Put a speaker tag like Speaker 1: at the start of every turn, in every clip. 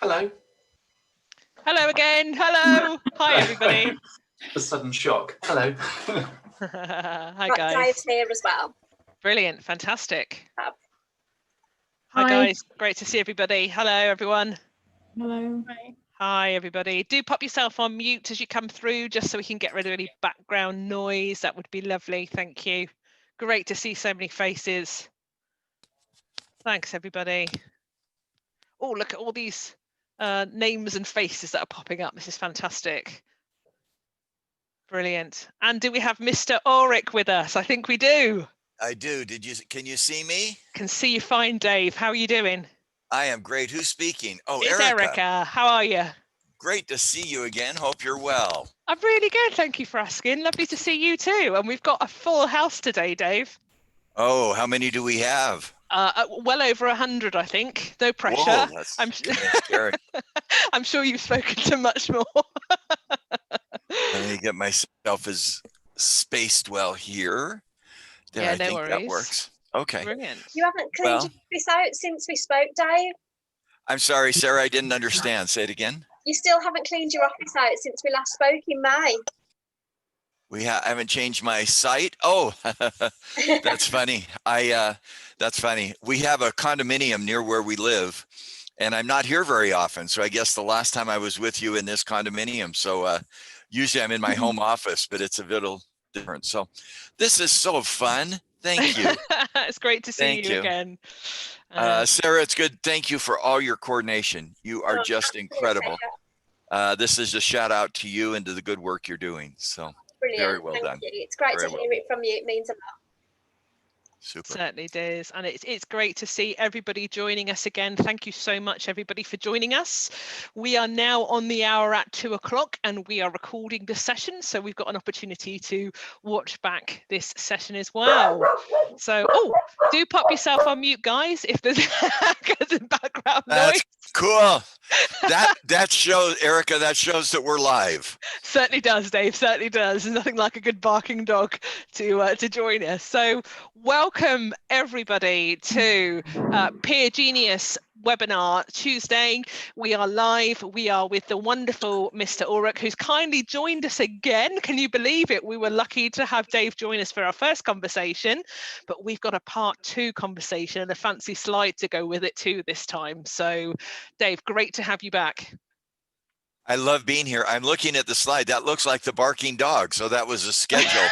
Speaker 1: Hello.
Speaker 2: Hello again. Hello. Hi, everybody.
Speaker 1: A sudden shock. Hello.
Speaker 2: Hi, guys.
Speaker 3: Dave's here as well.
Speaker 2: Brilliant. Fantastic.
Speaker 3: Fab.
Speaker 2: Hi, guys. Great to see everybody. Hello, everyone.
Speaker 4: Hello.
Speaker 2: Hi, everybody. Do pop yourself on mute as you come through, just so we can get rid of any background noise. That would be lovely. Thank you. Great to see so many faces. Thanks, everybody. Oh, look at all these names and faces that are popping up. This is fantastic. Brilliant. And do we have Mr. Ulrich with us? I think we do.
Speaker 5: I do. Can you see me?
Speaker 2: Can see you fine, Dave. How are you doing?
Speaker 5: I am great. Who's speaking? Oh,
Speaker 2: it's Erica. How are you?
Speaker 5: Great to see you again. Hope you're well.
Speaker 2: I'm really good. Thank you for asking. Lovely to see you too. And we've got a full house today, Dave.
Speaker 5: Oh, how many do we have?
Speaker 2: Well over 100, I think. No pressure.
Speaker 5: Whoa, that's scary.
Speaker 2: I'm sure you've spoken to much more.
Speaker 5: Let me get myself as spaced well here. There, I think that works. Okay.
Speaker 2: Brilliant.
Speaker 3: You haven't cleaned this out since we spoke, Dave?
Speaker 5: I'm sorry, Sarah, I didn't understand. Say it again.
Speaker 3: You still haven't cleaned your office out since we last spoke in May.
Speaker 5: I haven't changed my site. Oh, that's funny. That's funny. We have a condominium near where we live, and I'm not here very often. So I guess the last time I was with you in this condominium. So usually I'm in my home office, but it's a little different. So this is so fun. Thank you.
Speaker 2: It's great to see you again.
Speaker 5: Sarah, it's good. Thank you for all your coordination. You are just incredible. This is a shout out to you and to the good work you're doing. So
Speaker 3: brilliant.
Speaker 5: Very well done.
Speaker 3: You. It's great to hear it from you. It means a lot.
Speaker 5: Super.
Speaker 2: Certainly does. And it's great to see everybody joining us again. Thank you so much, everybody, for joining us. We are now on the hour at 2 o'clock and we are recording the session. So we've got an opportunity to watch back this session as well. So, do pop yourself on mute, guys, if there's background noise.
Speaker 5: Cool. That shows, Erica, that shows that we're live.
Speaker 2: Certainly does, Dave. Certainly does. There's nothing like a good barking dog to join us. So welcome everybody to Peer Genius webinar Tuesday. We are live. We are with the wonderful Mr. Ulrich, who's kindly joined us again. Can you believe it? We were lucky to have Dave join us for our first conversation, but we've got a part 2 conversation and a fancy slide to go with it too this time. So Dave, great to have you back.
Speaker 5: I love being here. I'm looking at the slide. That looks like the barking dog. So that was a schedule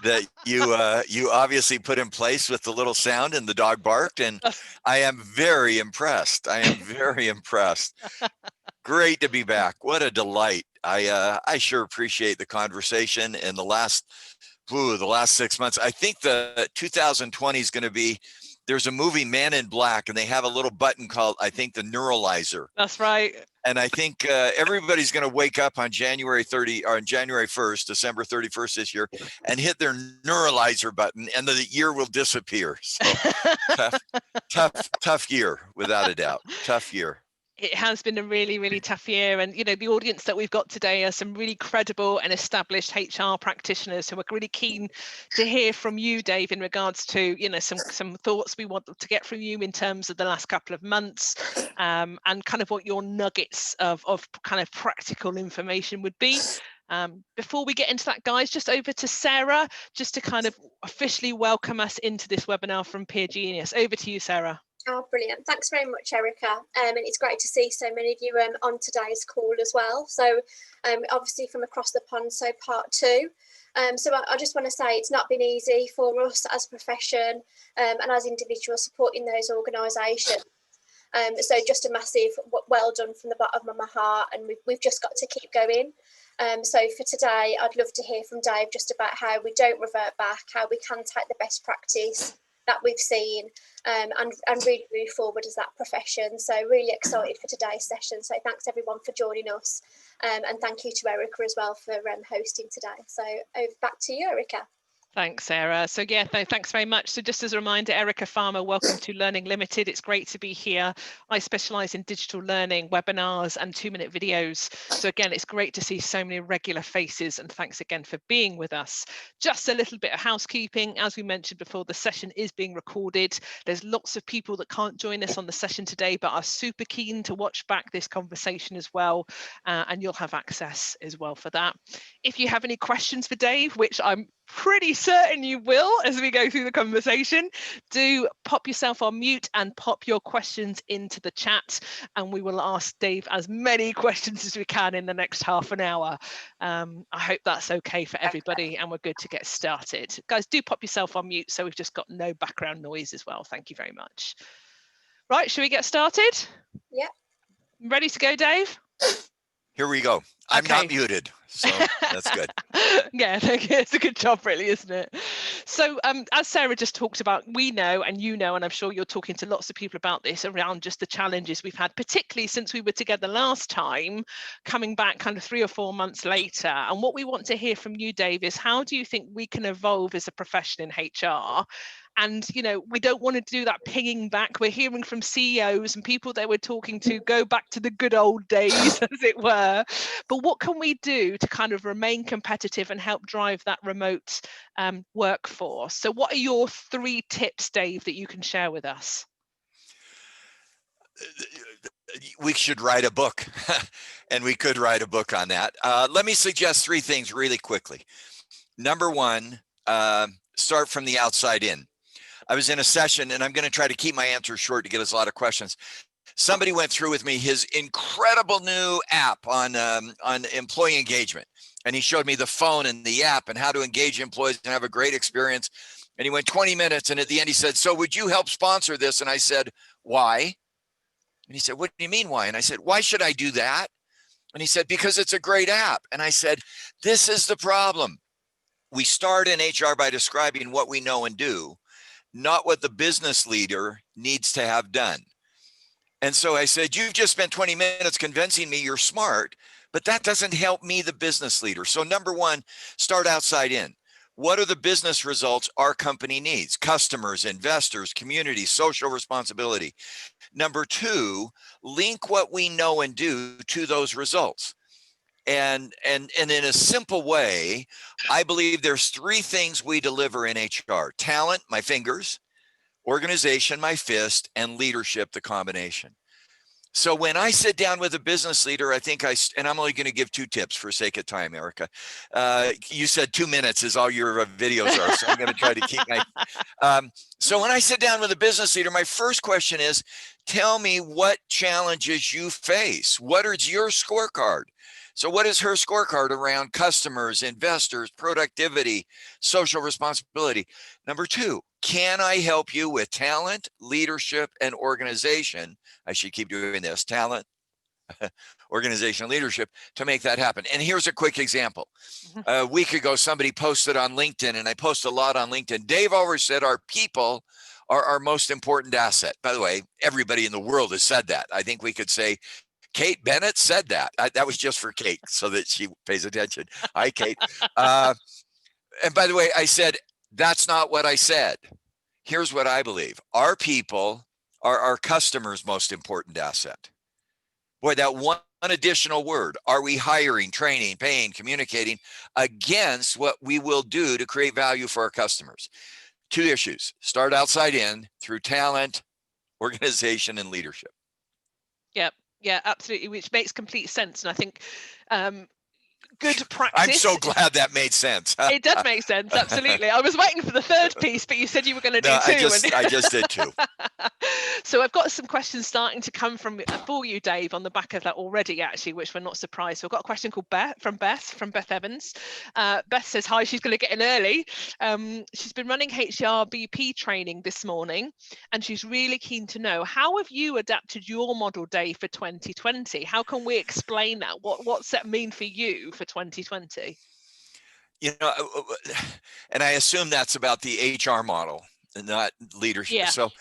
Speaker 5: that you obviously put in place with the little sound and the dog barked. And I am very impressed. I am very impressed. Great to be back. What a delight. I sure appreciate the conversation in the last 6 months. I think the 2020 is going to be, there's a movie, Man in Black, and they have a little button called, I think, the Neuralizer.
Speaker 2: That's right.
Speaker 5: And I think everybody's going to wake up on January 1st, December 31st this year, and hit their Neuralizer button, and the year will disappear. So tough year, without a doubt. Tough year.
Speaker 2: It has been a really, really tough year. And, you know, the audience that we've got today are some really credible and established HR practitioners who are really keen to hear from you, Dave, in regards to, you know, some thoughts we want to get from you in terms of the last couple of months and kind of what your nuggets of kind of practical information would be. Before we get into that, guys, just over to Sarah, just to kind of officially welcome us into this webinar from Peer Genius. Over to you, Sarah.
Speaker 3: Oh, brilliant. Thanks very much, Erica. And it's great to see so many of you on today's call as well. So obviously from across the pond, so part 2. So I just want to say it's not been easy for us as a profession and as individuals supporting those organisations. So just a massive well done from the bottom of my heart, and we've just got to keep going. So for today, I'd love to hear from Dave just about how we don't revert back, how we can take the best practice that we've seen and really move forward as that profession. So really excited for today's session. So thanks everyone for joining us and thank you to Erica as well for hosting today. So over back to you, Erica.
Speaker 2: Thanks, Sarah. So yeah, thanks very much. So just as a reminder, Erica Farmer, welcome to Learning Limited. It's great to be here. I specialise in digital learning, webinars and 2-minute videos. So again, it's great to see so many regular faces, and thanks again for being with us. Just a little bit of housekeeping. As we mentioned before, the session is being recorded. There's lots of people that can't join us on the session today, but are super keen to watch back this conversation as well. And you'll have access as well for that. If you have any questions for Dave, which I'm pretty certain you will as we go through the conversation, do pop yourself on mute and pop your questions into the chat, and we will ask Dave as many questions as we can in the next half an hour. I hope that's okay for everybody, and we're good to get started. Guys, do pop yourself on mute so we've just got no background noise as well. Thank you very much. Right, should we get started?
Speaker 3: Yeah.
Speaker 2: Ready to go, Dave?
Speaker 5: Here we go. I'm not
Speaker 2: Okay.
Speaker 5: muted, so that's good.
Speaker 2: Yeah, it's a good job, really, isn't it? So as Sarah just talked about, we know, and you know, and I'm sure you're talking to lots of people about this, around just the challenges we've had, particularly since we were together last time, coming back kind of 3 or 4 months later. And what we want to hear from you, Dave, is how do you think we can evolve as a profession in HR? And, you know, we don't want to do that pinging back. We're hearing from CEOs and people that we're talking to go back to the good old days, as it were. But what can we do to kind of remain competitive and help drive that remote workforce? So what are your 3 tips, Dave, that you can share with us?
Speaker 5: We should write a book, and we could write a book on that. Let me suggest 3 things really quickly. Number 1, start from the outside in. I was in a session, and I'm going to try to keep my answers short to get us a lot of questions. Somebody went through with me his incredible new app on employee engagement. And he showed me the phone and the app and how to engage employees and have a great experience. And he went 20 minutes. And at the end, he said, "So would you help sponsor this?" And I said, "Why?" And he said, "What do you mean, why?" And I said, "Why should I do that?" And he said, "Because it's a great app." And I said, "This is the problem. We start in HR by describing what we know and do, not what the business leader needs to have done." And so I said, "You've just spent 20 minutes convincing me you're smart, but that doesn't help me, the business leader." So number 1, start outside in. What are the business results our company needs? Customers, investors, community, social responsibility. Number 2, link what we know and do to those results. And in a simple way, I believe there's 3 things we deliver in HR: talent, my fingers; organization, my fist; and leadership, the combination. So when I sit down with a business leader, I think and I'm only going to give 2 tips for sake of time, Erica. You said 2 minutes is all your videos are, so I'm going to try to keep my. So when I sit down with a business leader, my first question is, tell me what challenges you face. What is your scorecard? So what is her scorecard around customers, investors, productivity, social responsibility? Number 2, can I help you with talent, leadership, and organization? I should keep doing this: talent, organization, and leadership, to make that happen. And here's a quick example. A week ago, somebody posted on LinkedIn, and I post a lot on LinkedIn. Dave Ulrich said our people are our most important asset. By the way, everybody in the world has said that. I think we could say Kate Bennett said that. That was just for Kate so that she pays attention. Hi, Kate. And by the way, I said, that's not what I said. Here's what I believe. Our people are our customers' most important asset. Boy, that one additional word: are we hiring, training, paying, communicating against what we will do to create value for our customers? 2 issues: start outside in through talent, organization, and leadership.
Speaker 2: Yep. Yeah, absolutely, which makes complete sense. And I think good practice.
Speaker 5: I'm so glad that made sense.
Speaker 2: It does make sense, absolutely. I was waiting for the 3rd piece, but you said you were going to do 2.
Speaker 5: I just did 2.
Speaker 2: So I've got some questions starting to come for you, Dave, on the back of that already, actually, which we're not surprised. So I've got a question called from Beth Evans. Beth says, hi, she's going to get in early. She's been running HR BP training this morning, and she's really keen to know, how have you adapted your model, Dave, for 2020? How can we explain that? What's that mean for you for 2020?
Speaker 5: You know, and I assume that's about the HR model. not leadership.
Speaker 2: Yeah.
Speaker 5: So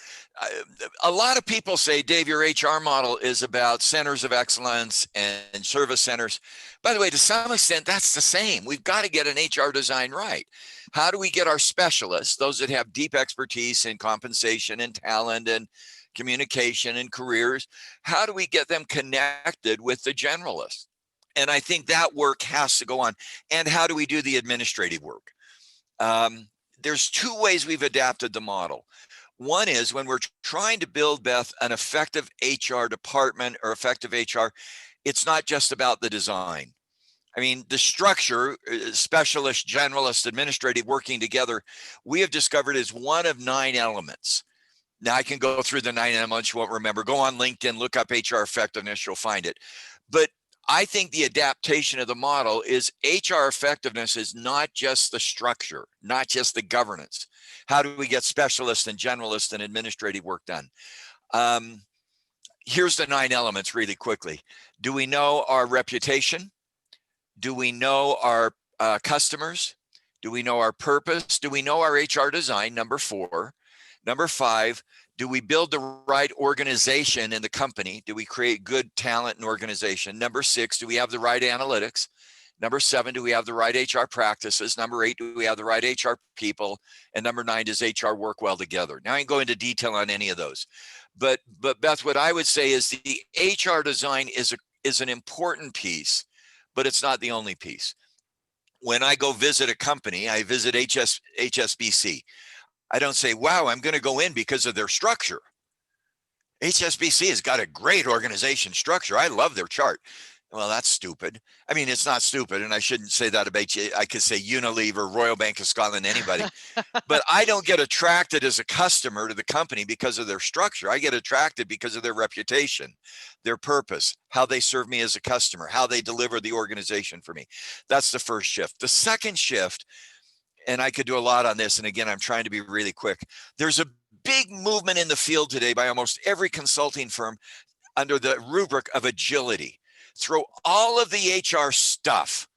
Speaker 5: a lot of people say, Dave, your HR model is about centers of excellence and service centers. By the way, to some extent, that's the same. We've got to get an HR design right. How do we get our specialists, those that have deep expertise in compensation and talent and communication and careers, how do we get them connected with the generalists? And I think that work has to go on. And how do we do the administrative work? There's two ways we've adapted the model. One is when we're trying to build, Beth, an effective HR department or effective HR, it's not just about the design. I mean, the structure, specialist, generalist, administrative working together, we have discovered is one of 9 elements. Now I can go through the 9 elements you won't remember. Go on LinkedIn, look up HR effectiveness, you'll find it. But I think the adaptation of the model is HR effectiveness is not just the structure, not just the governance. How do we get specialists and generalists and administrative work done? Here's the 9 elements really quickly. Do we know our reputation? Do we know our customers? Do we know our purpose? Do we know our HR design? Number 4. Number 5, do we build the right organization in the company? Do we create good talent and organization? Number 6, do we have the right analytics? Number 7, do we have the right HR practices? Number 8, do we have the right HR people? And number 9, does HR work well together? Now I can go into detail on any of those. But Beth, what I would say is the HR design is an important piece, but it's not the only piece. When I go visit a company, I visit HSBC. I don't say, wow, I'm going to go in because of their structure. HSBC has got a great organization structure. I love their chart. Well, that's stupid. I mean, it's not stupid. And I shouldn't say that about you. I could say Unilever, Royal Bank of Scotland, anybody. But I don't get attracted as a customer to the company because of their structure. I get attracted because of their reputation, their purpose, how they serve me as a customer, how they deliver the organization for me. That's the first shift. The second shift, and I could do a lot on this, and again, I'm trying to be really quick. There's a big movement in the field today by almost every consulting firm under the rubric of agility. Throw all of the HR stuff,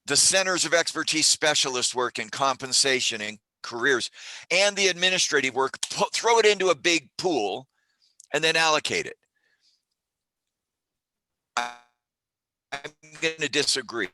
Speaker 5: the centers of expertise specialist work and compensation and careers, and the administrative work, throw it into a big pool and then allocate it. I'm going to disagree.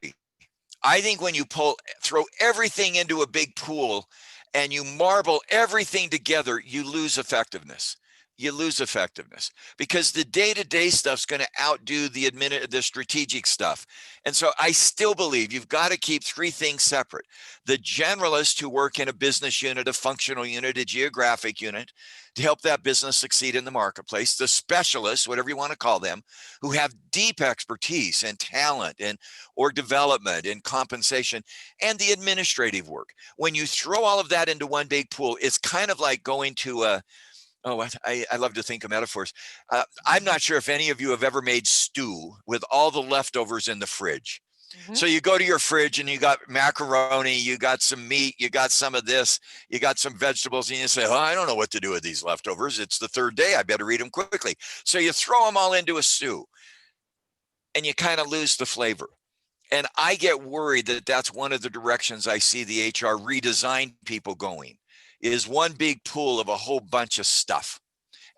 Speaker 5: I think when you throw everything into a big pool and you marble everything together, you lose effectiveness. You lose effectiveness because the day-to-day stuff's going to outdo the strategic stuff. And so I still believe you've got to keep 3 things separate. The generalists who work in a business unit, a functional unit, a geographic unit to help that business succeed in the marketplace. The specialists, whatever you want to call them, who have deep expertise and talent and org development and compensation, and the administrative work. When you throw all of that into one big pool, it's kind of like going to a I love to think of metaphors. I'm not sure if any of you have ever made stew with all the leftovers in the fridge. Mm-hmm. So you go to your fridge and you got macaroni, you got some meat, you got some of this, you got some vegetables, and you say, oh, I don't know what to do with these leftovers. It's the 3rd day. I better eat them quickly. So you throw them all into a stew and you kind of lose the flavor. And I get worried that that's one of the directions I see the HR redesign people going. Is one big pool of a whole bunch of stuff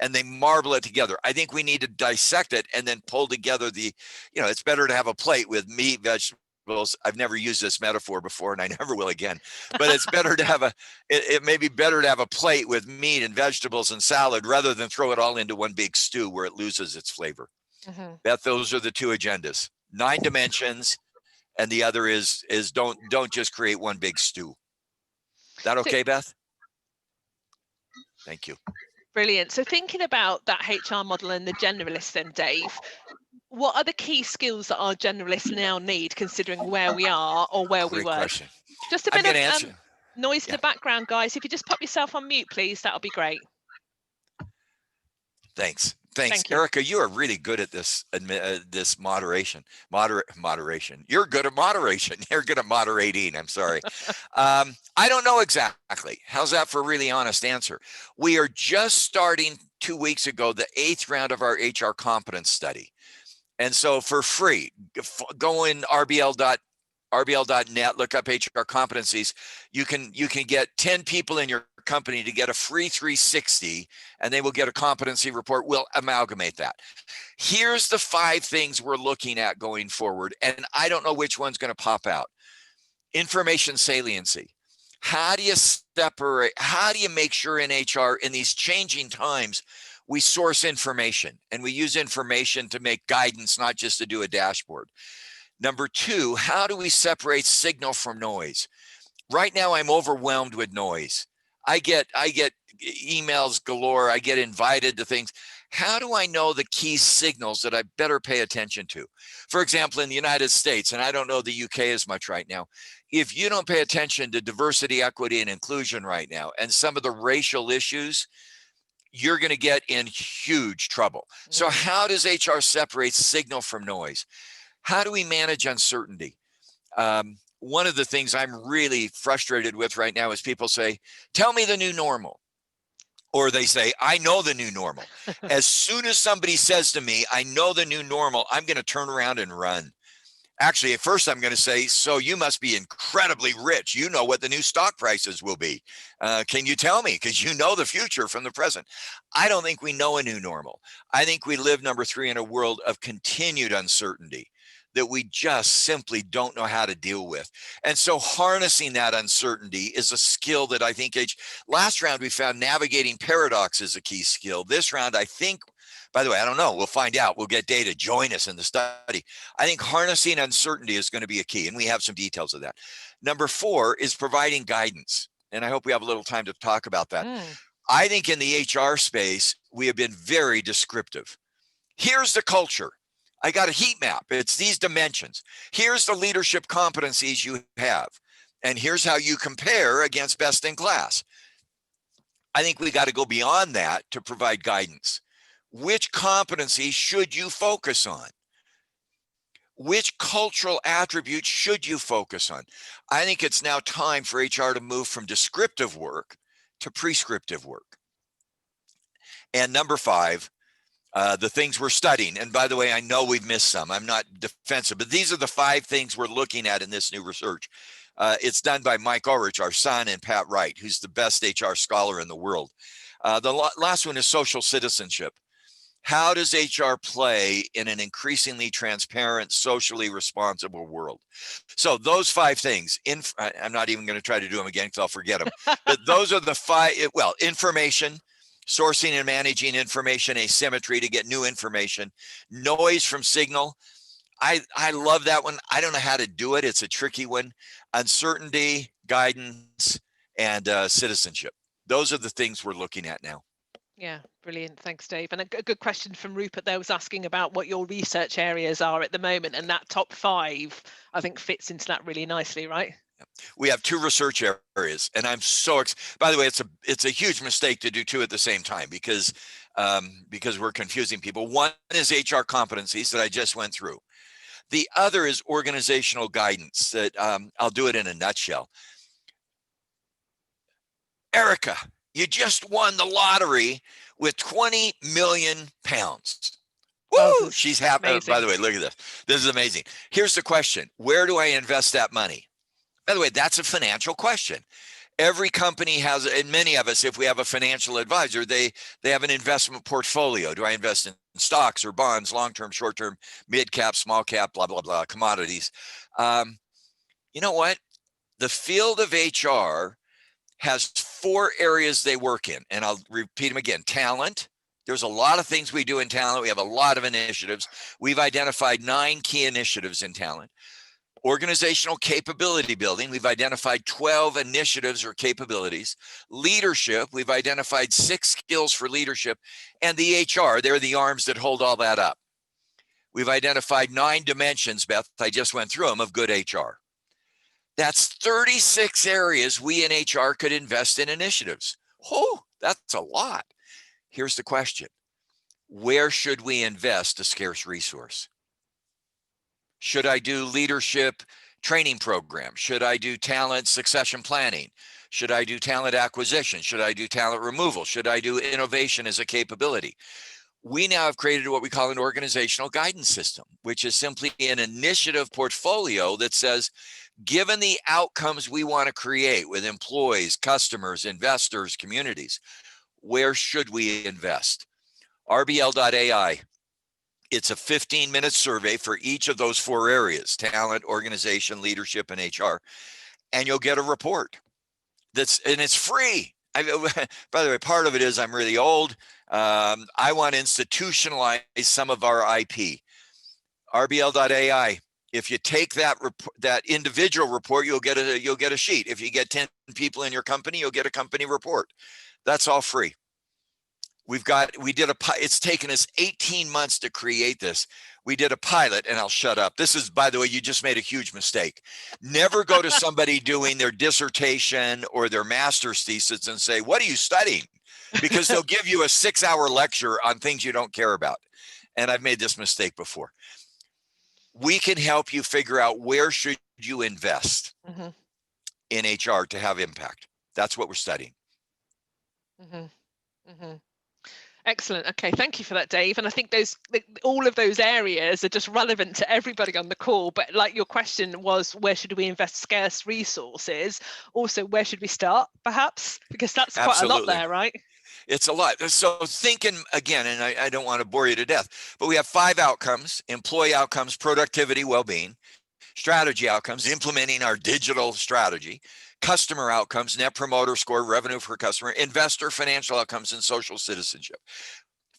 Speaker 5: and they marble it together. I think we need to dissect it and then pull together it's better to have a plate with meat, vegetables. I've never used this metaphor before and I never will again, but it's better to have it may be better to have a plate with meat and vegetables and salad rather than throw it all into one big stew where it loses its flavor. Mm-hmm. Beth, those are the 2 agendas, 9 dimensions. And the other is don't just create one big stew. Is that okay, Beth? Thank you.
Speaker 2: Brilliant. So thinking about that HR model and the generalists then, Dave, what are the key skills that our generalists now need considering where we are or where we were? Question. Just a bit of noise in the background, guys. If you just pop yourself on mute, please, that'll be great.
Speaker 5: Thanks. Erica, you are really good at this moderation. Moderation. You're good at moderation. You're good at moderating. I'm sorry. I don't know exactly. How's that for a really honest answer? We are just starting 2 weeks ago, the 8th round of our HR competence study. And so for free, go in rbl.net, look up HR competencies. You can get 10 people in your company to get a free 360, and they will get a competency report. We'll amalgamate that. Here's the 5 things we're looking at going forward, and I don't know which one's going to pop out. Information saliency. How do you separate, how do you make sure in HR in these changing times, we source information and we use information to make guidance, not just to do a dashboard? Number 2, how do we separate signal from noise? Right now, I'm overwhelmed with noise. I get emails galore. I get invited to things. How do I know the key signals that I better pay attention to? For example, in the United States, and I don't know the UK as much right now, if you don't pay attention to diversity, equity, and inclusion right now, and some of the racial issues, you're going to get in huge trouble. So how does HR separate signal from noise? How do we manage uncertainty? One of the things I'm really frustrated with right now is people say, tell me the new normal. Or they say, I know the new normal. As soon as somebody says to me, I know the new normal, I'm going to turn around and run. Actually, at first I'm going to say, so you must be incredibly rich. You know what the new stock prices will be. Can you tell me? Because you know the future from the present. I don't think we know a new normal. I think we live, number 3, in a world of continued uncertainty that we just simply don't know how to deal with. And so harnessing that uncertainty is a skill that I think last round we found navigating paradox is a key skill. This round, I think, by the way, I don't know, we'll find out. We'll get data. Join us in the study. I think harnessing uncertainty is going to be a key, and we have some details of that. Number 4 is providing guidance. And I hope we have a little time to talk about that. I think in the HR space, we have been very descriptive. Here's the culture. I got a heat map. It's these dimensions. Here's the leadership competencies you have. And here's how you compare against best in class. I think we got to go beyond that to provide guidance. Which competencies should you focus on? Which cultural attributes should you focus on? I think it's now time for HR to move from descriptive work to prescriptive work. And number 5, the things we're studying. And by the way, I know we've missed some. I'm not defensive, but these are the 5 things we're looking at in this new research. It's done by Mike Ulrich, our son, and Pat Wright, who's the best HR scholar in the world. The last one is social citizenship. How does HR play in an increasingly transparent, socially responsible world? So those 5 things, I'm not even going to try to do them again because I'll forget them. But those are the 5, well, information, sourcing and managing information asymmetry to get new information, noise from signal. I love that one. I don't know how to do it. It's a tricky one. Uncertainty, guidance, and citizenship. Those are the things we're looking at now.
Speaker 2: Yeah, brilliant. Thanks, Dave. And a good question from Rupert there was asking about what your research areas are at the moment. And that top 5, I think, fits into that really nicely, right?
Speaker 5: We have 2 research areas, and I'm so by the way, it's a huge mistake to do 2 at the same time because we're confusing people. One is HR competencies that I just went through. The other is organizational guidance that I'll do it in a nutshell. Erica, you just won the lottery with 20 million pounds. Woo! She's happy. By the way, look at this. This is amazing. Here's the question. Where do I invest that money? By the way, that's a financial question. Every company has, and many of us, if we have a financial advisor, they have an investment portfolio. Do I invest in stocks or bonds, long-term, short-term, mid-cap, small-cap, blah, blah, blah, commodities? You know what? The field of HR has 4 areas they work in, and I'll repeat them again. Talent. There's a lot of things we do in talent. We have a lot of initiatives. We've identified 9 key initiatives in talent. Organizational capability building, we've identified 12 initiatives or capabilities. Leadership, we've identified 6 skills for leadership. And the HR, they're the arms that hold all that up. We've identified 9 dimensions, Beth, I just went through them, of good HR. That's 36 areas we in HR could invest in initiatives. Oh, that's a lot. Here's the question. Where should we invest a scarce resource? Should I do leadership training program? Should I do talent succession planning? Should I do talent acquisition? Should I do talent removal? Should I do innovation as a capability? We now have created what we call an organizational guidance system, which is simply an initiative portfolio that says, given the outcomes we want to create with employees, customers, investors, communities, where should we invest? RBL.ai, it's a 15-minute survey for each of those 4 areas: talent, organization, leadership, and HR. And you'll get a report and it's free. By the way, part of it is I'm really old. I want to institutionalize some of our IP. RBL.ai. If you take that individual report, you'll get a sheet. If you get 10 people in your company, you'll get a company report. That's all free. It's taken us 18 months to create this. We did a pilot, and I'll shut up. This is, by the way, you just made a huge mistake. Never go to somebody doing their dissertation or their master's thesis and say, what are you studying? Because they'll give you a 6-hour lecture on things you don't care about. And I've made this mistake before. We can help you figure out where should you invest in HR to have impact. That's what we're studying.
Speaker 2: Excellent. Okay, thank you for that, Dave. And I think all of those areas are just relevant to everybody on the call. But like your question was, where should we invest scarce resources? Also, where should we start, perhaps? Because that's quite a lot there, right?
Speaker 5: It's a lot. So thinking again, and I don't want to bore you to death, but we have 5 outcomes: employee outcomes, productivity, well-being; strategy outcomes, implementing our digital strategy; customer outcomes, net promoter score, revenue per customer; investor financial outcomes, and social citizenship.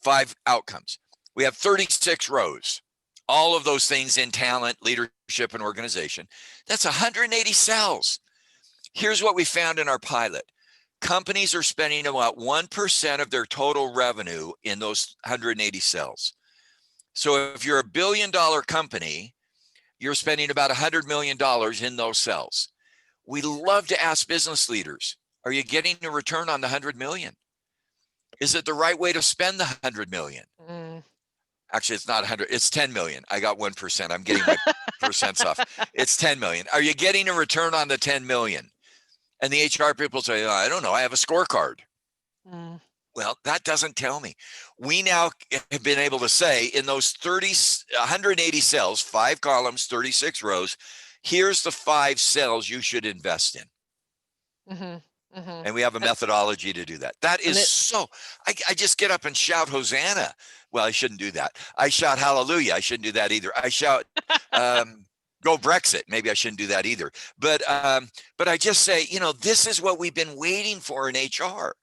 Speaker 5: 5 outcomes. We have 36 rows. All of those things in talent, leadership, and organization. That's 180 cells. Here's what we found in our pilot. Companies are spending about 1% of their total revenue in those 180 cells. So if you're $1 billion company, you're spending about $100 million in those cells. We love to ask business leaders, are you getting a return on the 100 million? Is it the right way to spend the 100 million? Actually, it's not 100, it's 10 million. I got 1%. I'm getting my percents off. It's 10 million. Are you getting a return on the 10 million? And the HR people say, oh, I don't know, I have a scorecard. Well, that doesn't tell me. We now have been able to say in those 180 cells, 5 columns, 36 rows, here's the 5 cells you should invest in. And we have a methodology to do that. That is so, I just get up and shout Hosanna. Well, I shouldn't do that. I shout hallelujah. I shouldn't do that either. I shout, go Brexit. Maybe I shouldn't do that either. But I just say, this is what we've been waiting for in HR,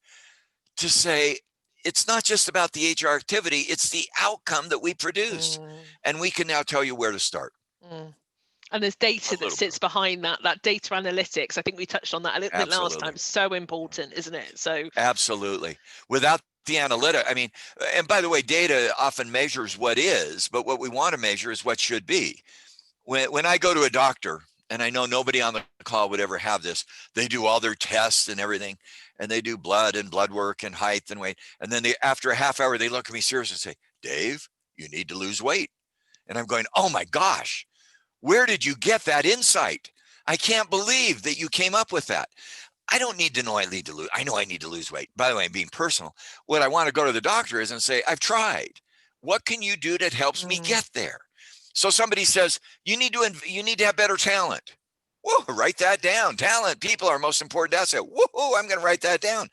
Speaker 5: to say, it's not just about the HR activity, it's the outcome that we produce. And we can now tell you where to start.
Speaker 2: And there's data that sits behind that data analytics. I think we touched on that a little bit last time. So important, isn't it? So absolutely. Without the analytic, I mean, and by the way, data often measures what is, but what we want to measure is what should be. When I go to a doctor, and I know nobody on the call would ever have this, they do all their tests and everything, and they do blood work and height and weight. And then after a half hour, they look at me seriously and say, Dave, you need to lose weight. And I'm going, oh my gosh, where did you get that insight? I can't believe that you came up with that. I don't need to know I know I need to lose weight. By the way, I'm being personal. What I want to go to the doctor is and say, I've tried. What can you do that helps me get there? So somebody says, you need to have better talent. Whoa, write that down. Talent, people are our most important asset. Whoa, I'm going to write that down.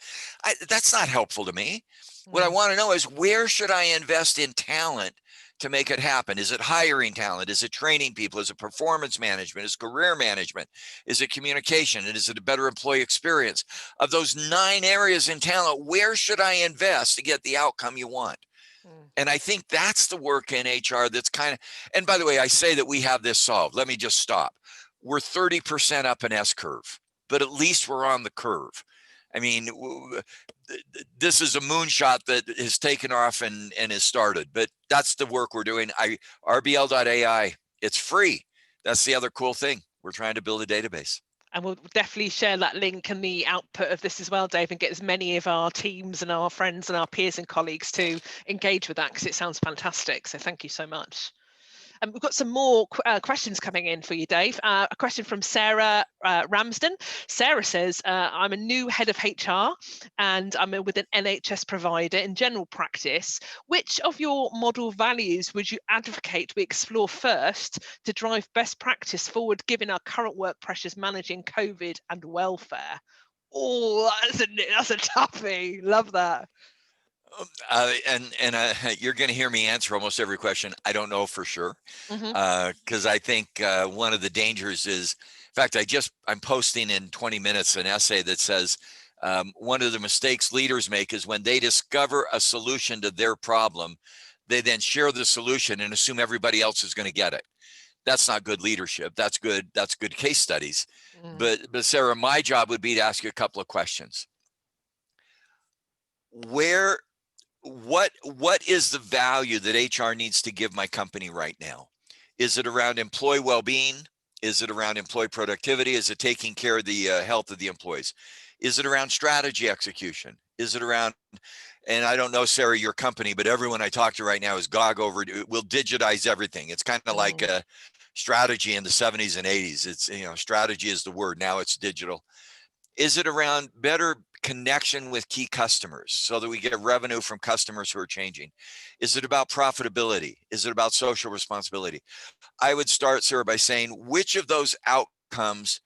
Speaker 2: That's not helpful to me. What I want to know is, where should I invest in talent to make it happen? Is it hiring talent? Is it training people? Is it performance management? Is it career management? Is it communication? And is it a better employee experience? Of those 9 areas in talent, where should I invest to get the outcome you want? And I think that's the work in HR that's kind of, and by the way, I say that we have this solved. Let me just stop. We're 30% up an S curve, but at least we're on the curve. I mean, this is a moonshot that has taken off and has started, but that's the work we're doing. RBL.ai, it's free. That's the other cool thing. We're trying to build a database. And we'll definitely share that link and the output of this as well, Dave, and get as many of our teams and our friends and our peers and colleagues to engage with that, because it sounds fantastic. So thank you so much. We've got some more questions coming in for you, Dave. A question from Sarah Ramsden. Sarah says, I'm a new head of HR and I'm with an NHS provider in general practice. Which of your model values would you advocate we explore first to drive best practice forward, given our current work pressures managing COVID and welfare? Oh, that's a toughie. Love that.
Speaker 5: You're going to hear me answer almost every question. I don't know for sure,
Speaker 2: Mm-hmm.
Speaker 5: because I think one of the dangers is, in fact, I'm posting in 20 minutes an essay that says one of the mistakes leaders make is when they discover a solution to their problem, they then share the solution and assume everybody else is going to get it. That's not good leadership. That's good case studies.
Speaker 2: Mm.
Speaker 5: But Sarah, my job would be to ask you a couple of questions. What is the value that HR needs to give my company right now? Is it around employee well-being? Is it around employee productivity? Is it taking care of the health of the employees? Is it around strategy execution? Is it around, and I don't know, Sarah, your company, but everyone I talk to right now is we'll digitize everything. It's kind of like a strategy in the 70s and 80s. It's, strategy is the word. Now it's digital. Is it around better connection with key customers so that we get revenue from customers who are changing? Is it about profitability? Is it about social responsibility? I would start, Sarah, by saying, which of those outcomes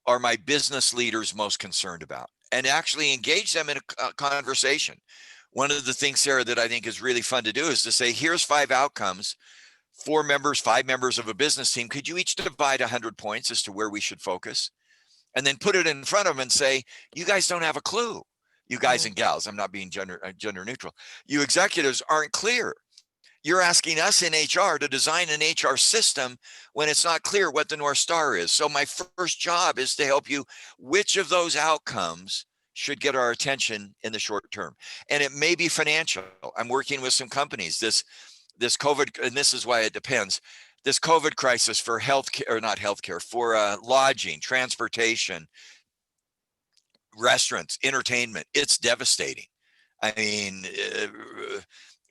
Speaker 5: are my business leaders most concerned about? And actually engage them in a conversation. One of the things, Sarah, that I think is really fun to do is to say, here's 5 outcomes, 5 members of a business team. Could you each divide 100 points as to where we should focus? And then put it in front of them and say, you guys don't have a clue. You guys and gals, I'm not being gender neutral. You executives aren't clear. You're asking us in HR to design an HR system when it's not clear what the North Star is. So my first job is to help you, which of those outcomes should get our attention in the short term. And it may be financial. I'm working with some companies, this COVID, and this is why it depends. This COVID crisis for healthcare, or not healthcare, for lodging, transportation, restaurants, entertainment, it's devastating. I mean,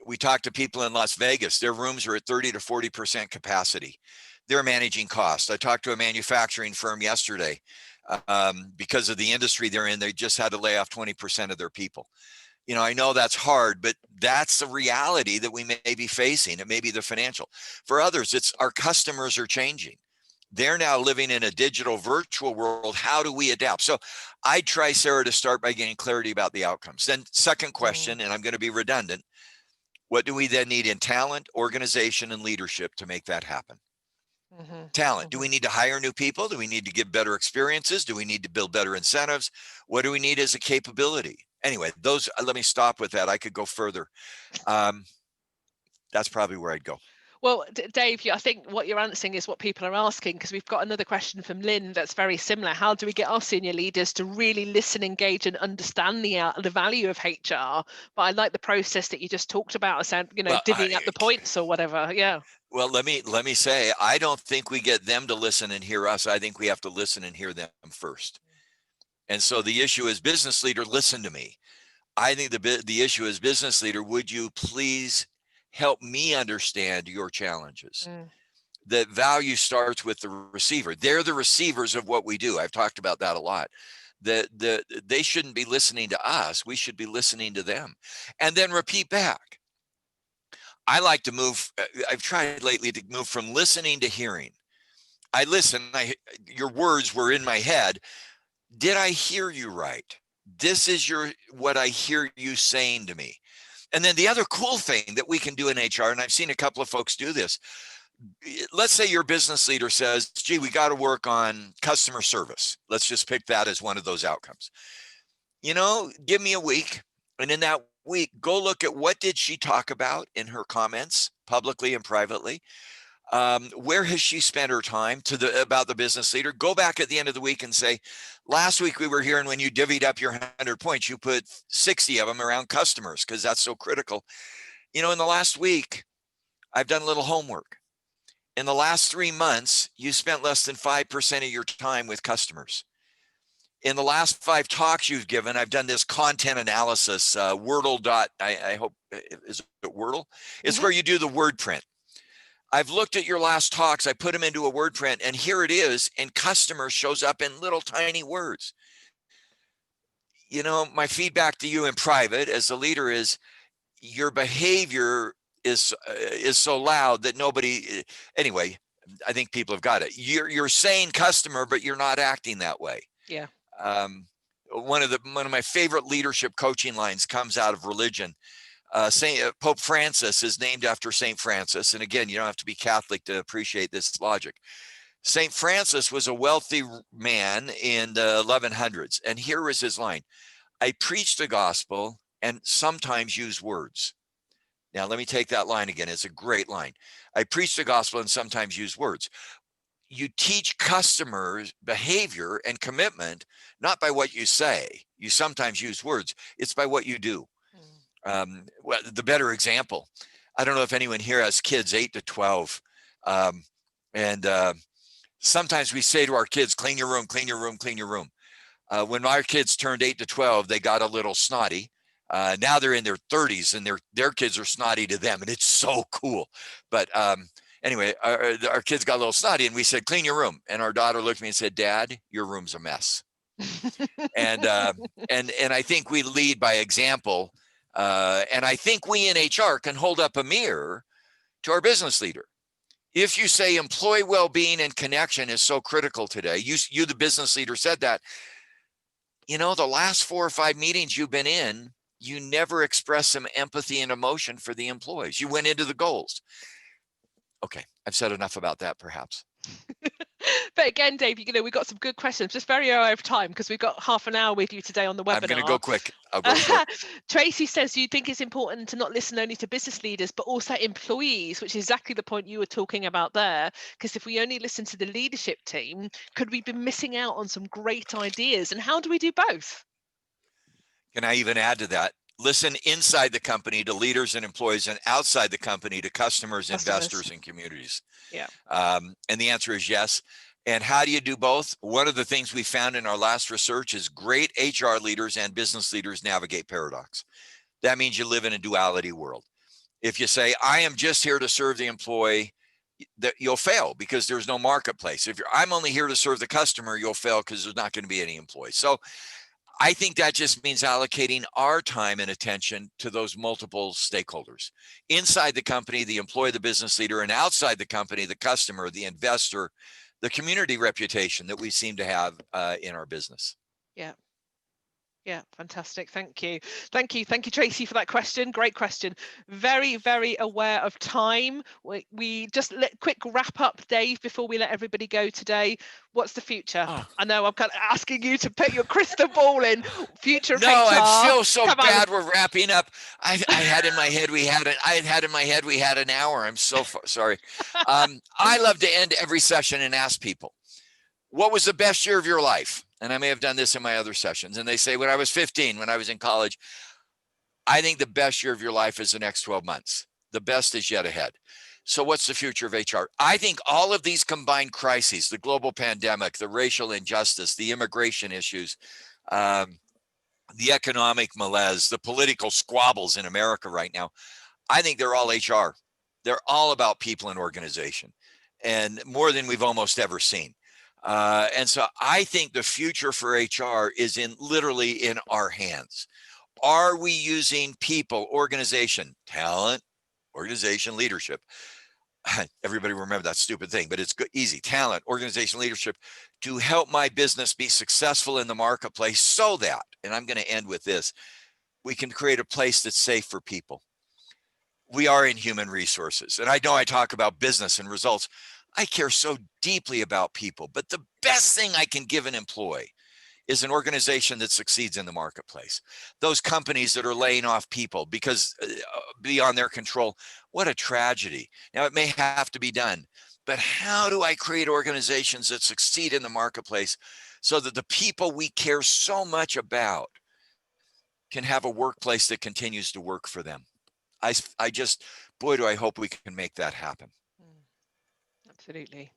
Speaker 5: we talked to people in Las Vegas, their rooms are at 30 to 40% capacity. They're managing costs. I talked to a manufacturing firm yesterday. Because of the industry they're in, they just had to lay off 20% of their people. I know that's hard, but that's the reality that we may be facing. It may be the financial. For others, it's our customers are changing. They're now living in a digital virtual world. How do we adapt? So I try, Sarah, to start by getting clarity about the outcomes. Then second question, and I'm going to be redundant, what do we then need in talent, organization, and leadership to make that happen? Talent. Do we need to hire new people? Do we need to give better experiences? Do we need to build better incentives? What do we need as a capability? Anyway, let me stop with that. I could go further. That's probably where I'd go.
Speaker 2: Well, Dave, I think what you're answering is what people are asking, because we've got another question from Lynn that's very similar. How do we get our senior leaders to really listen, engage, and understand the value of HR? But I like the process that you just talked about, divvying up the points or whatever. Yeah.
Speaker 5: Well, let me say, I don't think we get them to listen and hear us. I think we have to listen and hear them first. And so the issue is, business leader, listen to me. I think the issue is, business leader, would you please help me understand your challenges? That value starts with the receiver. They're the receivers of what we do. I've talked about that a lot. They shouldn't be listening to us. We should be listening to them, and then repeat back. I like to move. I've tried lately to move from listening to hearing. I listen. Your words were in my head. Did I hear you right? This is what I hear you saying to me. And then the other cool thing that we can do in HR, and I've seen a couple of folks do this. Let's say your business leader says, gee, we got to work on customer service. Let's just pick that as one of those outcomes. Give me a week. And in that week, go look at what did she talk about in her comments, publicly and privately. Where has she spent her time about the business leader? Go back at the end of the week and say, last week we were here, and when you divvied up your 100 points, you put 60 of them around customers because that's so critical. In the last week, I've done a little homework. In the last 3 months, you spent less than 5% of your time with customers. In the last 5 talks you've given, I've done this content analysis, Wordle. I hope, is it Wordle? It's where you do the word print. I've looked at your last talks, I put them into a word print, and here it is, and customer shows up in little tiny words. You know, my feedback to you in private as a leader is your behavior is so loud that nobody, anyway, I think people have got it. You're saying customer, but you're not acting that way.
Speaker 2: Yeah.
Speaker 5: One of my favorite leadership coaching lines comes out of religion. Pope Francis is named after St. Francis. And again, you don't have to be Catholic to appreciate this logic. St. Francis was a wealthy man in the 1100s. And here was his line: I preach the gospel and sometimes use words. Now, let me take that line again. It's a great line. I preach the gospel and sometimes use words. You teach customers behavior and commitment, not by what you say. You sometimes use words. It's by what you do. Well, the better example, I don't know if anyone here has kids 8 to 12. Sometimes we say to our kids, clean your room, clean your room, clean your room. When our kids turned 8 to 12, they got a little snotty. Now they're in their 30s and their kids are snotty to them, and it's so cool. But anyway, our kids got a little snotty, and we said, clean your room. And our daughter looked at me and said, Dad, your room's a mess. and I think we lead by example. And I think we in HR can hold up a mirror to our business leader. If you say employee well-being and connection is so critical today, you the business leader said that, you know, the last 4 or 5 meetings you've been in, you never expressed some empathy and emotion for the employees. You went into the goals. Okay, I've said enough about that, perhaps.
Speaker 2: But again, Dave, you know, we've got some good questions, just very over time because we've got half an hour with you today on the webinar.
Speaker 5: I'm going to go quick. I'll go short.
Speaker 2: Tracy says, you think it's important to not listen only to business leaders, but also employees, which is exactly the point you were talking about there. Because if we only listen to the leadership team, could we be missing out on some great ideas? And how do we do both?
Speaker 5: Can I even add to that? Listen inside the company to leaders and employees, and outside the company to customers, investors, and communities.
Speaker 2: Yeah.
Speaker 5: And the answer is yes. And how do you do both? One of the things we found in our last research is great HR leaders and business leaders navigate paradox. That means you live in a duality world. If you say, I am just here to serve the employee, that you'll fail because there's no marketplace. If I'm only here to serve the customer, you'll fail because there's not going to be any employees. So I think that just means allocating our time and attention to those multiple stakeholders. Inside the company, the employee, the business leader, and outside the company, the customer, the investor, the community reputation that we seem to have in our business.
Speaker 2: Yeah. Yeah, fantastic. Thank you. Thank you, Tracy, for that question. Great question. Very, very aware of time. We just quick wrap up, Dave, before we let everybody go today. What's the future?
Speaker 5: Oh.
Speaker 2: I know I'm kind of asking you to put your crystal ball in. Future of HR.
Speaker 5: No, I feel so bad. We're wrapping up. I had in my head we had an hour. I'm so sorry. I love to end every session and ask people, what was the best year of your life? And I may have done this in my other sessions. And they say, when I was 15, when I was in college. I think the best year of your life is the next 12 months. The best is yet ahead. So what's the future of HR? I think all of these combined crises, the global pandemic, the racial injustice, the immigration issues, the economic malaise, the political squabbles in America right now, I think they're all HR. They're all about people and organization, and more than we've almost ever seen. And so I think the future for HR is literally in our hands. Are we using people, organization, talent, organization, leadership? Everybody remember that stupid thing, but it's good, easy. Talent, organization, leadership to help my business be successful in the marketplace so that, and I'm going to end with this, we can create a place that's safe for people. We are in human resources. And I know I talk about business and results. I care so deeply about people, but the best thing I can give an employee is an organization that succeeds in the marketplace. Those companies that are laying off people because beyond their control, what a tragedy. Now it may have to be done, but how do I create organizations that succeed in the marketplace so that the people we care so much about can have a workplace that continues to work for them? I just, boy, do I hope we can make that happen.
Speaker 2: Absolutely.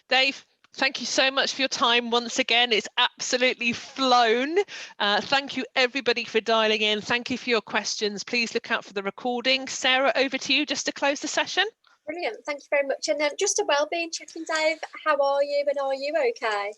Speaker 2: Dave, thank you so much for your time once again. It's absolutely flown. Thank you everybody for dialing in. Thank you for your questions. Please look out for the recording. Sarah, over to you just to close the session.
Speaker 3: Brilliant. Thank you very much. And just a wellbeing check-in, Dave. How are you, and are you okay?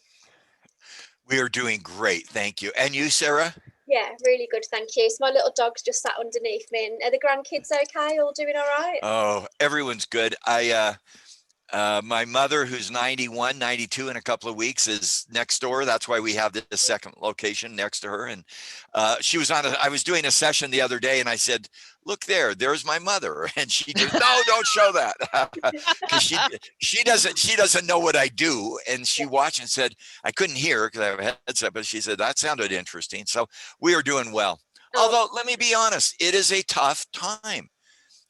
Speaker 5: We are doing great. Thank you. And you, Sarah?
Speaker 3: Yeah, really good. Thank you. So my little dog's just sat underneath me. And are the grandkids okay? All doing all right?
Speaker 5: Oh, everyone's good. My mother, who's 91, 92 in a couple of weeks, is next door. That's why we have this second location next to her. And I was doing a session the other day and I said, look there's my mother. And she goes, no, don't show that. Because she doesn't know what I do. And she watched and said, I couldn't hear because I have a headset, but she said, that sounded interesting. So we are doing well.
Speaker 3: Oh.
Speaker 5: Although, let me be honest, it is a tough time.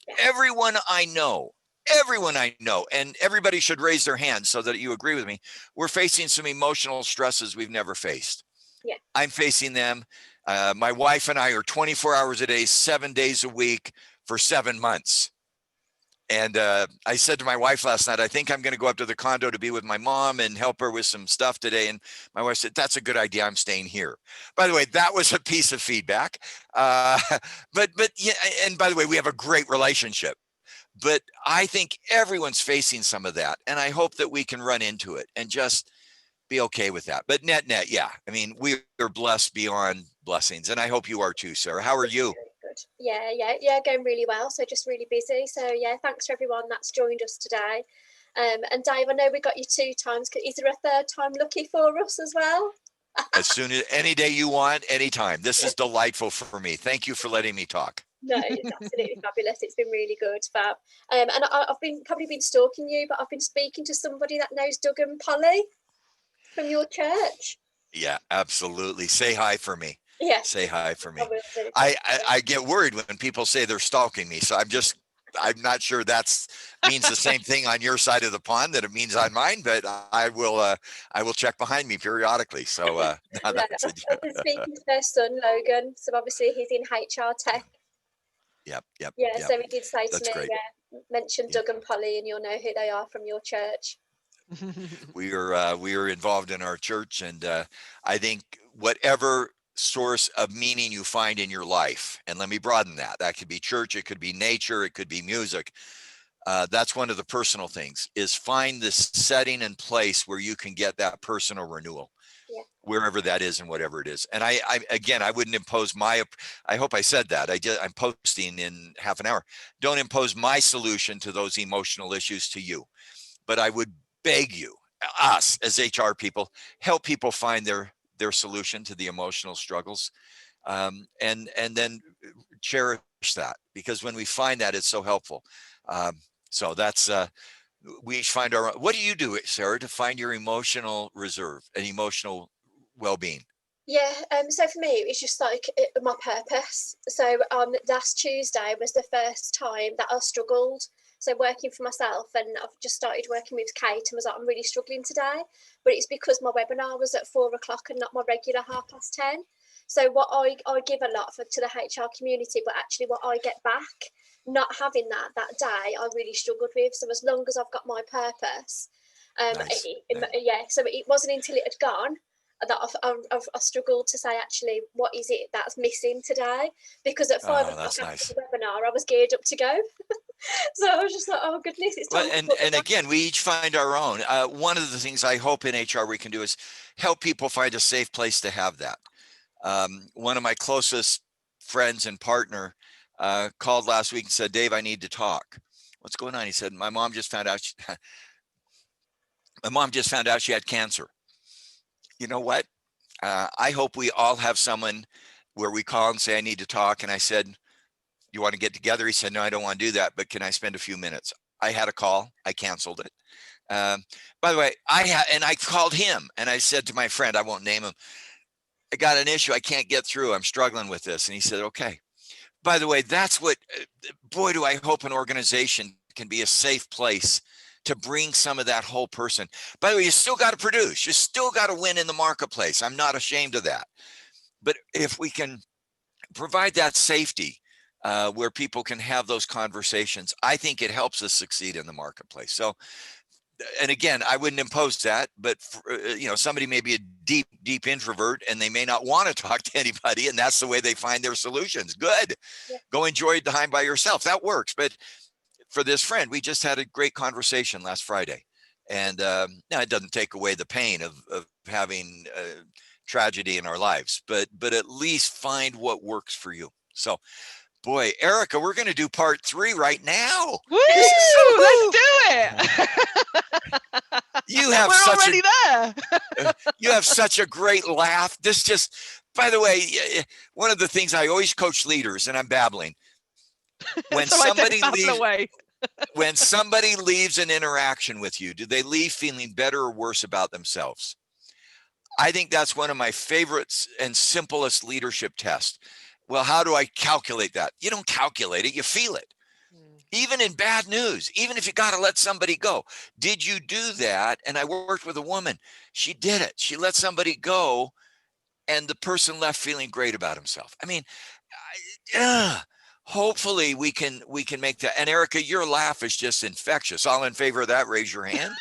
Speaker 3: Yeah.
Speaker 5: Everyone I know, and everybody should raise their hands so that you agree with me. We're facing some emotional stresses we've never faced.
Speaker 3: Yeah.
Speaker 5: I'm facing them. My wife and I are 24 hours a day, 7 days a week for 7 months. And I said to my wife last night, I think I'm going to go up to the condo to be with my mom and help her with some stuff today. And my wife said, that's a good idea. I'm staying here. By the way, that was a piece of feedback. But yeah, and by the way, we have a great relationship. But I think everyone's facing some of that. And I hope that we can run into it and just be okay with that. But net, yeah. I mean, we are blessed beyond blessings. And I hope you are too, Sarah. How are you?
Speaker 3: Good. Yeah, going really well. So just really busy. So yeah, thanks for everyone that's joined us today. And Dave, I know we got you 2 times. Is there a third time lucky for us as well?
Speaker 5: As soon as any day you want, anytime. This is delightful for me. Thank you for letting me talk.
Speaker 3: No, it's absolutely fabulous. It's been really good, Fab. And I've probably been stalking you, but I've been speaking to somebody that knows Doug and Polly from your church.
Speaker 5: Yeah, absolutely. Say hi for me.
Speaker 3: Yeah.
Speaker 5: Say hi for me.
Speaker 3: I will do.
Speaker 5: I get worried when people say they're stalking me. So I'm not sure that's means the same thing on your side of the pond that it means on mine, but I will check behind me periodically. So
Speaker 3: I've been speaking to their son, Logan. So obviously he's in HR tech.
Speaker 5: Yep.
Speaker 3: Yeah, so he did say to
Speaker 5: That's
Speaker 3: me,
Speaker 5: great.
Speaker 3: mention Doug and Polly and you'll know who they are from your church.
Speaker 5: We are involved in our church, and I think whatever source of meaning you find in your life, and let me broaden that could be church, it could be nature, it could be music. That's one of the personal things, is find this setting and place where you can get that personal renewal.
Speaker 3: Yeah.
Speaker 5: Wherever that is and whatever it is. And I wouldn't impose I hope I said that. I'm posting in half an hour. Don't impose my solution to those emotional issues to you. But I would beg you, us as HR people, help people find their solution to the emotional struggles. And then cherish that, because when we find that, it's so helpful. So that's, we each find our, what do you do, Sarah, to find your emotional reserve and emotional well-being?
Speaker 3: Yeah, so for me, it was just like my purpose. So last Tuesday was the first time that I struggled. So working for myself, and I've just started working with Kate and was like, I'm really struggling today. But it's because my webinar was at 4 o'clock and not my regular 10:30. So what I give a lot to the HR community, but actually what I get back, not having that day, I really struggled with. So as long as I've got my purpose,
Speaker 5: Nice.
Speaker 3: So it wasn't until it had gone that I struggled to say, actually, what is it that's missing today? Because at 5 o'clock after
Speaker 5: nice.
Speaker 3: the webinar, I was geared up to go. So I was just like, oh goodness, it's time.
Speaker 5: Well, and again, we each find our own. One of the things I hope in HR we can do is help people find a safe place to have that. One of my closest friends and partner called last week and said, Dave, I need to talk. What's going on? He said, my mom just found out she had cancer. You know what? I hope we all have someone where we call and say, I need to talk. And I said, you want to get together? He said, no, I don't want to do that, but can I spend a few minutes? I had a call. I canceled it. By the way, I called him and I said to my friend, I won't name him, I got an issue. I can't get through. I'm struggling with this. And he said, okay. By the way, that's what, boy, do I hope an organization can be a safe place to bring some of that whole person. By the way, you still got to produce. You still got to win in the marketplace. I'm not ashamed of that. But if we can provide that safety where people can have those conversations, I think it helps us succeed in the marketplace. So, and again, I wouldn't impose that, but somebody may be a deep introvert and they may not want to talk to anybody, and that's the way they find their solutions. Good. Yeah. Go enjoy time by yourself. That works. But for this friend, we just had a great conversation last Friday. And now it doesn't take away the pain of having tragedy in our lives, but at least find what works for you. So, boy, Erica, we're going to do part 3 right now.
Speaker 2: Woo! Let's do it.
Speaker 5: You have
Speaker 2: We're
Speaker 5: such
Speaker 2: already there.
Speaker 5: you have such a great laugh. This just, by the way, one of the things I always coach leaders, and I'm babbling. When
Speaker 2: So I don't
Speaker 5: somebody
Speaker 2: babble
Speaker 5: leaves,
Speaker 2: away.
Speaker 5: when somebody leaves an interaction with you, do they leave feeling better or worse about themselves? I think that's one of my favorites and simplest leadership tests. Well, how do I calculate that? You don't calculate it, you feel it. Even in bad news, even if you got to let somebody go. Did you do that? And I worked with a woman. She did it. She let somebody go and the person left feeling great about himself. I mean, hopefully we can make that. And Erica, your laugh is just infectious. All in favor of that, raise your hand.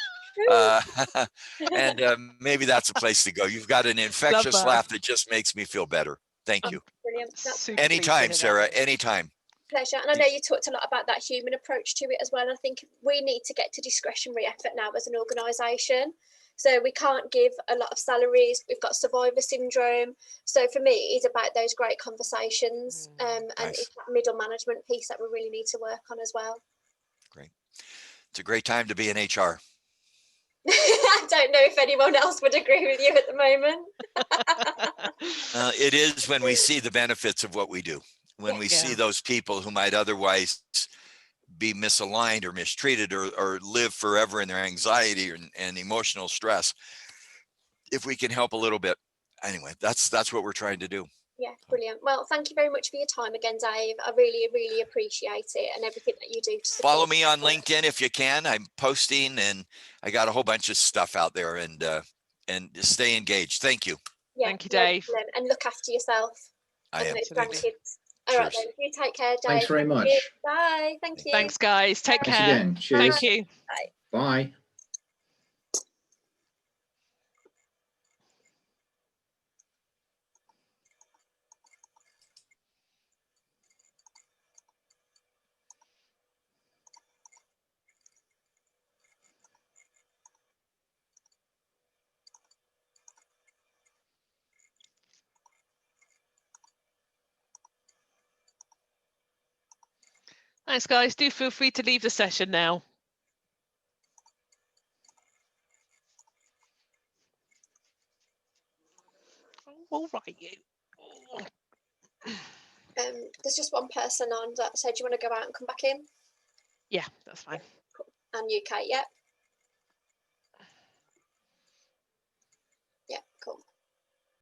Speaker 5: And maybe that's a place to go. You've got an infectious laugh that just makes me feel better. Thank you.
Speaker 3: Brilliant.
Speaker 5: Anytime, Sarah, anytime.
Speaker 3: Pleasure. And I know you talked a lot about that human approach to it as well. I think we need to get to discretionary effort now as an organisation. So we can't give a lot of salaries. We've got survivor syndrome. So for me, it's about those great conversations and it's that middle management piece that we really need to work on as well.
Speaker 5: Great. It's a great time to be in HR.
Speaker 3: I don't know if anyone else would agree with you at the moment.
Speaker 5: It is when we see the benefits of what we do. When we see those people who might otherwise be misaligned or mistreated or live forever in their anxiety and emotional stress, if we can help a little bit. Anyway, that's what we're trying to do.
Speaker 3: Yeah, brilliant. Well, thank you very much for your time again, Dave. I really, really appreciate it and everything that you do to support.
Speaker 5: Follow me on LinkedIn if you can. I'm posting and I got a whole bunch of stuff out there and stay engaged. Thank you.
Speaker 3: Yeah,
Speaker 2: thank you, Dave.
Speaker 3: No, and look after yourself.
Speaker 5: I am.
Speaker 3: Grandkids. All right, then. You take care, Dave.
Speaker 4: Thanks very much.
Speaker 3: Bye. Thank you.
Speaker 2: Thanks, guys. Take
Speaker 4: Thanks
Speaker 2: care.
Speaker 4: again. Cheers.
Speaker 2: Thank you.
Speaker 4: Bye.
Speaker 2: Thanks, guys. Do feel free to leave the session now. All right, you.
Speaker 3: There's just one person on that said, "Do you want to go out and come back in?"
Speaker 2: Yeah, that's fine.
Speaker 3: And UK, yeah.